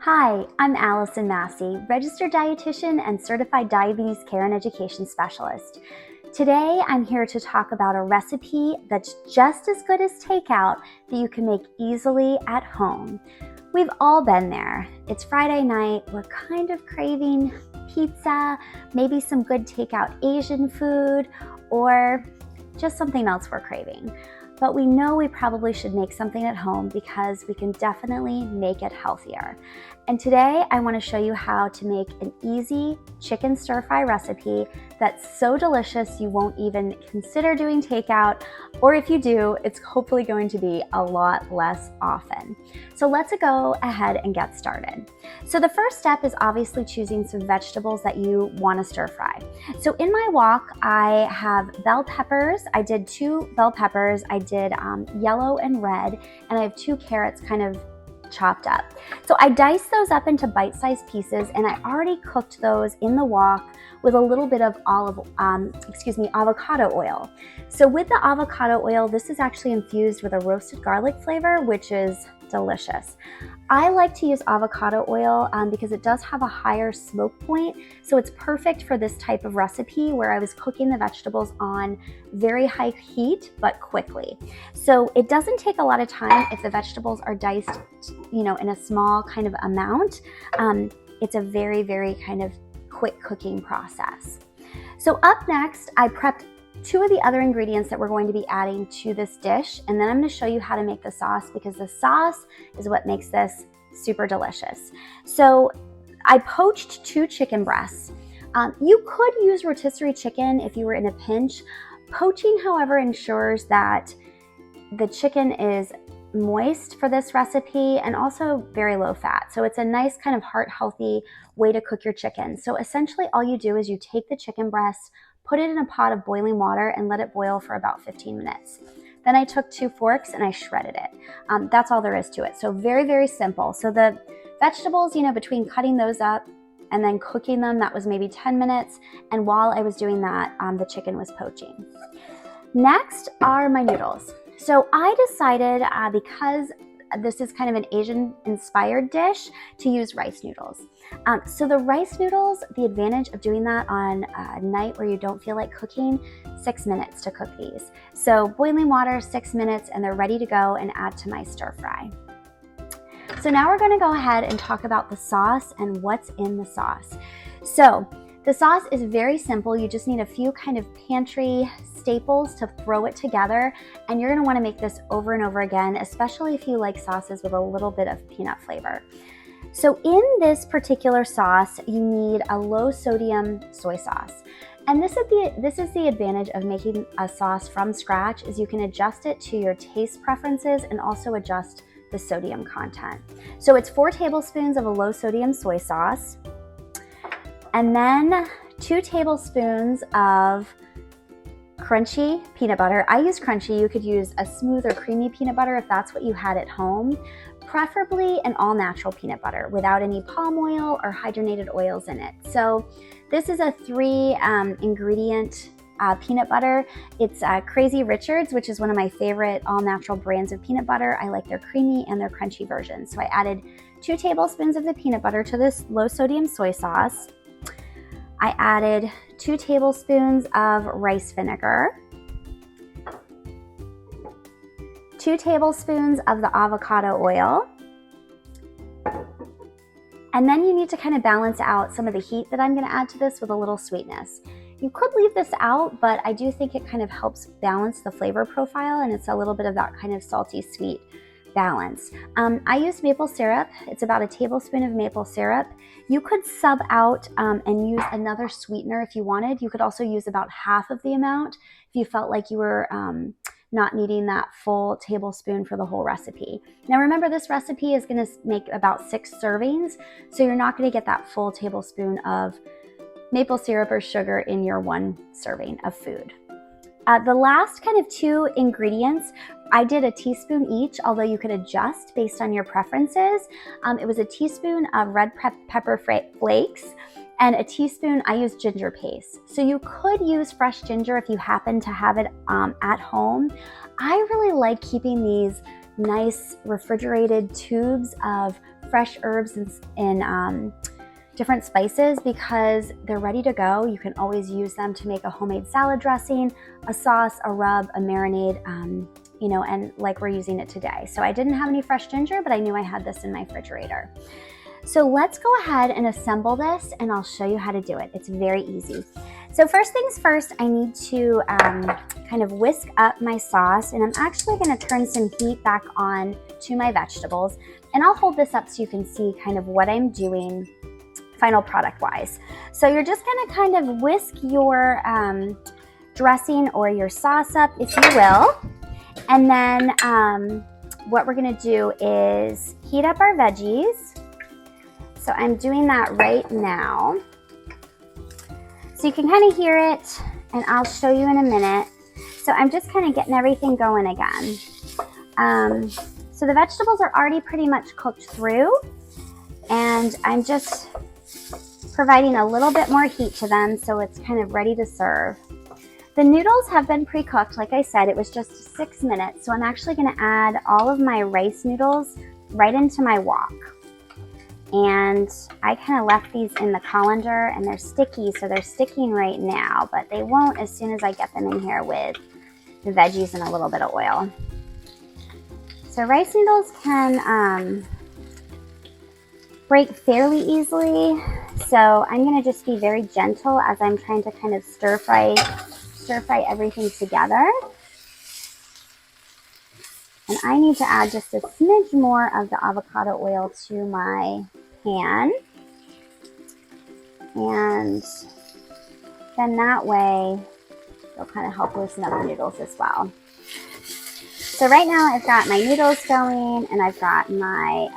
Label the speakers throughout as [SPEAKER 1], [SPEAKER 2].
[SPEAKER 1] Hi, I'm Alison Massey, Registered Dietitian and Certified Diabetes Care and Education Specialist. Today, I'm here to talk about a recipe that's just as good as takeout that you can make easily at home. We've all been there. It's Friday night, we're kind of craving pizza, maybe some good takeout Asian food, or just something else we're craving. But we know we probably should make something at home because we can definitely make it healthier. And today I want to show you how to make an easy chicken stir-fry recipe that's so delicious you won't even consider doing takeout, or if you do, it's hopefully going to be a lot less often. So let's go ahead and get started. So the first step is obviously choosing some vegetables that you want to stir fry. So in my wok, I have bell peppers. I did 2 bell peppers. I did yellow and red, and I have 2 carrots kind of chopped up. So I diced those up into bite-sized pieces, and I already cooked those in the wok with a little bit of avocado oil. So with the avocado oil, this is actually infused with a roasted garlic flavor, which is delicious. I like to use avocado oil because it does have a higher smoke point, so it's perfect for this type of recipe where I was cooking the vegetables on very high heat but quickly. So it doesn't take a lot of time if the vegetables are diced, in a small kind of amount. It's a very, very kind of quick cooking process. So up next, I prepped 2 of the other ingredients that we're going to be adding to this dish, and then I'm going to show you how to make the sauce because the sauce is what makes this super delicious. So I poached 2 chicken breasts. You could use rotisserie chicken if you were in a pinch. Poaching, however, ensures that the chicken is moist for this recipe and also very low fat. So it's a nice kind of heart-healthy way to cook your chicken. So essentially all you do is you take the chicken breast, put it in a pot of boiling water and let it boil for about 15 minutes. Then I took 2 forks and I shredded it. That's all there is to it. So very, very simple. So the vegetables, between cutting those up and then cooking them, that was maybe 10 minutes. And while I was doing that, the chicken was poaching. Next are my noodles. So I decided, because this is kind of an Asian-inspired dish, to use rice noodles. So the rice noodles, the advantage of doing that on a night where you don't feel like cooking, 6 minutes to cook these. So boiling water, 6 minutes, and they're ready to go and add to my stir fry. So now we're going to go ahead and talk about the sauce and what's in the sauce. So the sauce is very simple. You just need a few kind of pantry staples to throw it together, and you're going to want to make this over and over again, especially if you like sauces with a little bit of peanut flavor. So in this particular sauce, you need a low sodium soy sauce. And this is the advantage of making a sauce from scratch, is you can adjust it to your taste preferences and also adjust the sodium content. So it's 4 tablespoons of a low sodium soy sauce, and then 2 tablespoons of crunchy peanut butter. I use crunchy. You could use a smooth or creamy peanut butter if that's what you had at home, preferably an all-natural peanut butter without any palm oil or hydrogenated oils in it. So this is a 3 ingredient peanut butter. It's Crazy Richard's, which is one of my favorite all-natural brands of peanut butter. I like their creamy and their crunchy versions. So I added 2 tablespoons of the peanut butter to this low sodium soy sauce. I added 2 tablespoons of rice vinegar, 2 tablespoons of the avocado oil, and then you need to kind of balance out some of the heat that I'm going to add to this with a little sweetness. You could leave this out, but I do think it kind of helps balance the flavor profile, and it's a little bit of that kind of salty sweet balance. I use maple syrup. It's about a tablespoon of maple syrup. You could sub out and use another sweetener if you wanted. You could also use about half of the amount if you felt like you were not needing that full tablespoon for the whole recipe. Now remember, this recipe is going to make about 6 servings, so you're not going to get that full tablespoon of maple syrup or sugar in your 1 serving of food. The last kind of 2 ingredients, I did a teaspoon each, although you could adjust based on your preferences. It was a teaspoon of red pepper flakes and a teaspoon, I use ginger paste. So you could use fresh ginger if you happen to have it at home. I really like keeping these nice refrigerated tubes of fresh herbs and different spices because they're ready to go. You can always use them to make a homemade salad dressing, a sauce, a rub, a marinade, you know, and like we're using it today. So I didn't have any fresh ginger, but I knew I had this in my refrigerator. So let's go ahead and assemble this and I'll show you how to do it. It's very easy. So first things first, I need to kind of whisk up my sauce, and I'm actually going to turn some heat back on to my vegetables, and I'll hold this up so you can see kind of what I'm doing final product wise. So you're just going to kind of whisk your dressing or your sauce up, if you will, and then what we're going to do is heat up our veggies. So I'm doing that right now. So you can kind of hear it, and I'll show you in a minute. So I'm just kind of getting everything going again. So the vegetables are already pretty much cooked through, and I'm just providing a little bit more heat to them so it's kind of ready to serve. The noodles have been pre-cooked. Like I said, it was just 6 minutes. So I'm actually going to add all of my rice noodles right into my wok. And I kind of left these in the colander, and they're sticky, so they're sticking right now, but they won't as soon as I get them in here with the veggies and a little bit of oil. So rice noodles can break fairly easily, so I'm going to just be very gentle as I'm trying to kind of stir fry everything together. And I need to add just a smidge more of the avocado oil to my pan. And then that way, it'll kind of help loosen up the noodles as well. So right now I've got my noodles going, and I've got my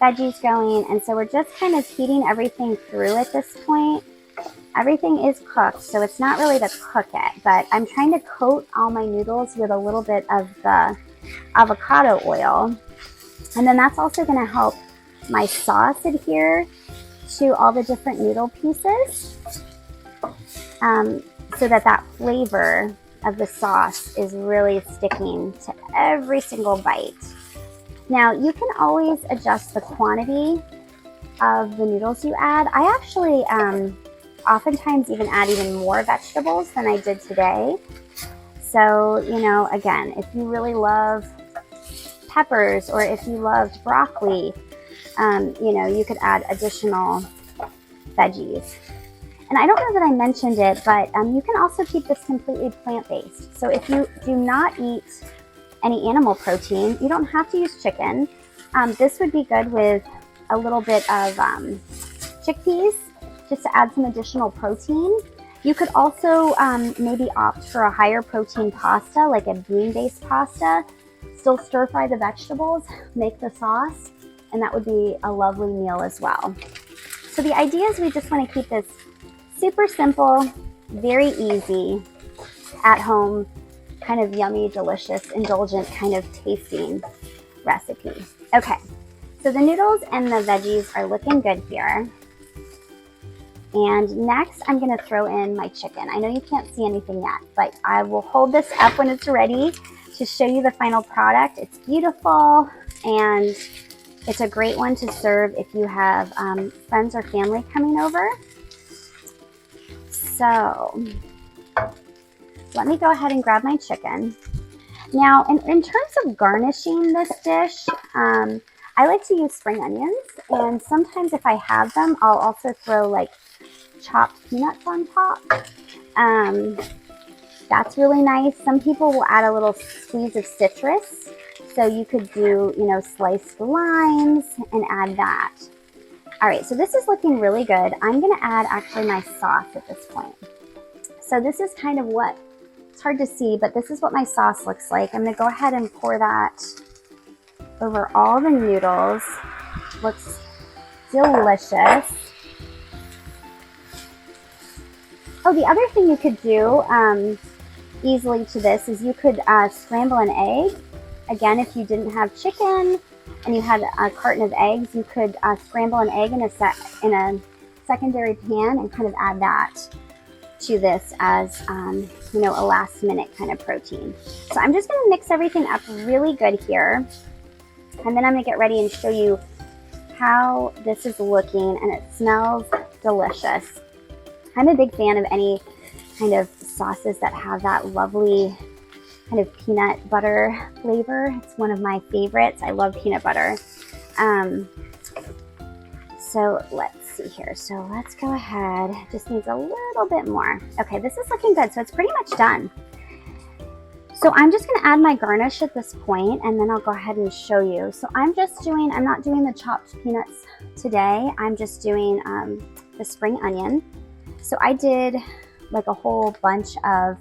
[SPEAKER 1] veggies going. And so we're just kind of heating everything through at this point. Everything is cooked, so it's not really to cook it, but I'm trying to coat all my noodles with a little bit of the avocado oil. And then that's also going to help my sauce adhere to all the different noodle pieces, so that flavor of the sauce is really sticking to every single bite. Now, you can always adjust the quantity of the noodles you add. I actually oftentimes even add even more vegetables than I did today. So, you know, again, if you really love peppers or if you loved broccoli, you know, you could add additional veggies. And I don't know that I mentioned it, but you can also keep this completely plant-based. So if you do not eat any animal protein, you don't have to use chicken. This would be good with a little bit of chickpeas, just to add some additional protein. You could also maybe opt for a higher protein pasta, like a bean-based pasta. Still stir fry the vegetables, make the sauce, and that would be a lovely meal as well. So the idea is we just want to keep this super simple, very easy, at home, kind of yummy, delicious, indulgent kind of tasting recipe. Okay, so the noodles and the veggies are looking good here. And next, I'm going to throw in my chicken. I know you can't see anything yet, but I will hold this up when it's ready to show you the final product. It's beautiful, and it's a great one to serve if you have friends or family coming over. So let me go ahead and grab my chicken. Now, in terms of garnishing this dish, I like to use spring onions, and sometimes if I have them, I'll also throw like chopped peanuts on top. That's really nice. Some people will add a little squeeze of citrus. So you could do, you know, sliced limes and add that. All right, so this is looking really good. I'm gonna add actually my sauce at this point. So this is kind of what, it's hard to see, but this is what my sauce looks like. I'm gonna go ahead and pour that over all the noodles. Looks delicious. Oh, the other thing you could do easily to this is you could scramble an egg. Again, if you didn't have chicken and you had a carton of eggs, you could scramble an egg in a secondary pan and kind of add that to this as you know, a last minute kind of protein. So I'm just going to mix everything up really good here. And then I'm gonna get ready and show you how this is looking, and it smells delicious. I'm a big fan of any kind of sauces that have that lovely kind of peanut butter flavor. It's one of my favorites. I love peanut butter. So let's see here. So let's go ahead. It just needs a little bit more. Okay, this is looking good. So it's pretty much done. So I'm just gonna add my garnish at this point, and then I'll go ahead and show you. So I'm not doing the chopped peanuts today. I'm just doing the spring onion. So I did like a whole bunch of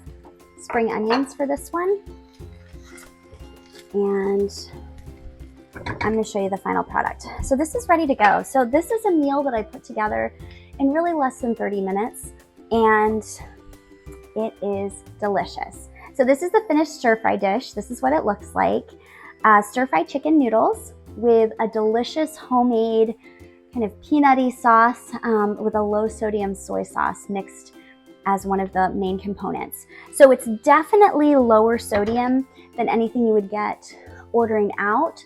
[SPEAKER 1] spring onions for this one. And I'm going to show you the final product. So this is ready to go. So this is a meal that I put together in really less than 30 minutes, and it is delicious. So this is the finished stir-fry dish. This is what it looks like. Stir-fried chicken noodles with a delicious homemade kind of peanutty sauce with a low sodium soy sauce mixed as one of the main components. So it's definitely lower sodium than anything you would get ordering out.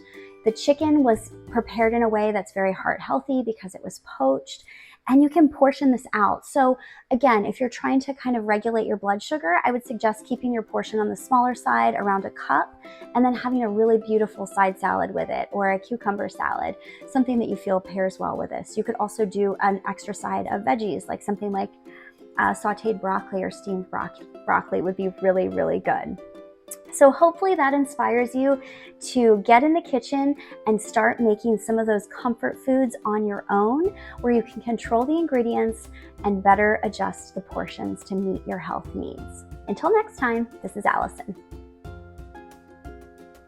[SPEAKER 1] The chicken was prepared in a way that's very heart healthy because it was poached, and you can portion this out. So again, if you're trying to kind of regulate your blood sugar, I would suggest keeping your portion on the smaller side, around a cup, and then having a really beautiful side salad with it, or a cucumber salad, something that you feel pairs well with this. You could also do an extra side of veggies, like something like sauteed broccoli or steamed broccoli would be really, really good. So hopefully that inspires you to get in the kitchen and start making some of those comfort foods on your own, where you can control the ingredients and better adjust the portions to meet your health needs. Until next time, this is Allison.